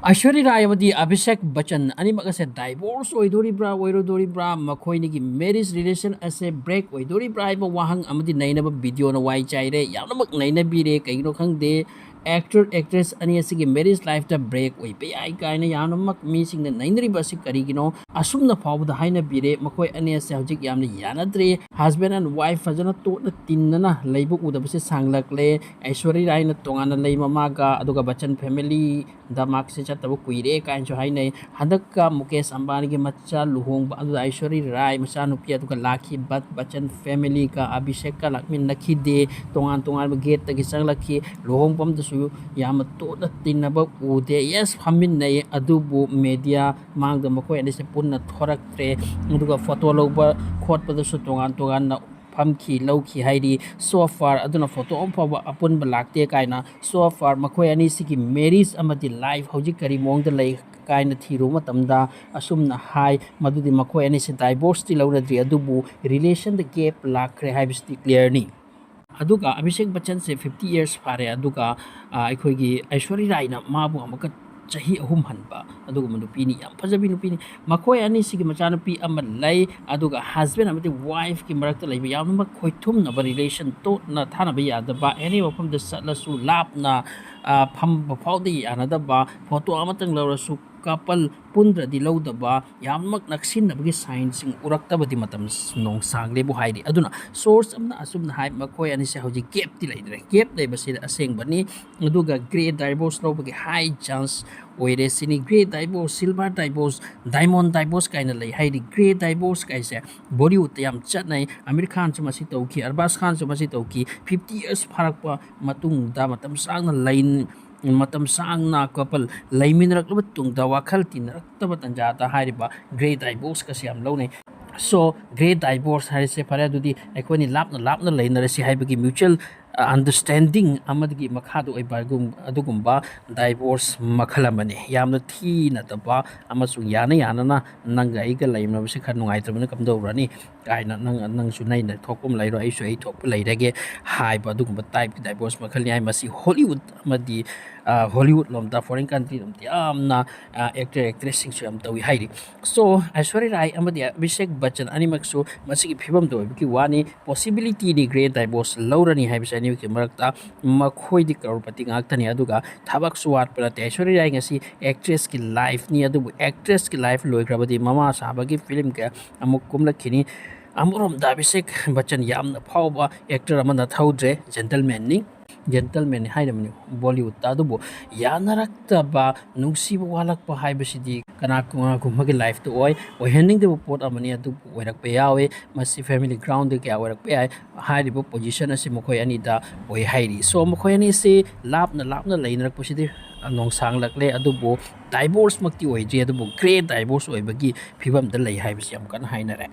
Aiswarya Rai amadi Abhishek Bachan animak ase divorce oidoribra makhoinigi marriage relation ase break oidoribra haiba wahang amadi nainaba video na wai chaire yamnamak nainabire kaino khangde actor actress ani asigi marriage life ta break oi pe ai kaina yamnamak mi sing na nainriba asi karigino asumna fawda haina bire makhoi ani ase hojik yamna yanadre husband and wife fajana to na tinnana leibu udabase sanglakle Aiswarya Rai na tongana lei mamaga aduga Bachan family da mark se chataba kuire kain cho hainai handakka Mukesh Ambani ge macha luhongba adu Aiswarya Rai macha nupi aduga lakhi Bachan family ka Abhishek ka lakmin nakhi de tongan gate ta gi sang lakhi luhongpam da su yam to da tinaba ude yes hamin nei adubu media mang da makoi ani se punna thoraktre aduga photo loba khotpa da su tongan na famki lauki haidi so far aduna photo om fawa apun balakte kaina so far makhoi ani sigi marriage amati life hojik kari mong da lei kaina thiru matamda asumna hai madudi makhoi ani se divorce ti lauradri adubu relation the gap lakre haibsti clear ni aduga Abhishek Bachan se 50 years fare aduga aikhoigi Aiswarya Rai na mabu amaka chahi ahum hanba aduga manupini yam fajabi nupini makhoi ani sigi machanupi ama lay aduga husband amati wife ki marakta laiba yamma khoithum na relation to na thana ba yadaba any wafam da satlasu lapna pham phawdi anadaba photo amatang lawrasu couple pundra di lawdaba yammak naksin nabagi signs sing uraktabadi matam nong sangle bu haidi aduna source amna asumna hai makhoi ani se hoji gap ti laidre gap dai basi aseng bani aduga grey divorce lobagi high chance oire sini grey divorce silver divorce diamond divorce kaina lai haidi grey divorce kaise bollywood yam chatnai Amir Khan chuma si tauki Arbaz Khan chuma si tauki 50 years pharakpa matung da matam sangna lain matam sangna couple laiminrak tung da wakhal tinrak tanja ta hariba grey divorce ka siam lo nei so grey divorce hai se phare dudi ekoni lapna leinare si haibagi mutual understanding amadgi makhadu oi bagum adugumba divorce makhalamani yamna thi na taba amasu yana na nanga iga laimna bise khan nungai tabana kamdo rani kaina nang su nai na thokum lairo ai su ai thok lairage hai ba adugumba type divorce makhali ai masi Hollywood amadi Hollywood lomda foreign country lomti amna actor actress sing su am tawi hairi so Aiswarya Rai amadi Abhishek Bachan animak su masigi phibam do ki wani possibility ni great divorce laurani haibisa ni ki marakta makhoi di crorepati ngaktani aduga thabak suwat prate Aiswarya Rai ngasi actress ki life ni adu actress ki life loikrabadi mama sabagi film ka amuk kumlakhini amurom da Abhishek Bachan yamna phawba actor amana thaudre gentleman haidamni Bollywood ta dubo yanarakta ba nungsiba walakpa haibasidi kana kumagi life to oi handing the pot amani adu oirak pe yawe masi family ground de kya oirak pe ai hairibo position asi mokhoi ani da oi hairi so mokhoi ani se lapna lainak posidi nong sanglakle adubo divorce makti oidri adubo great divorce oibagi phibam da lai haibasi am kan hainare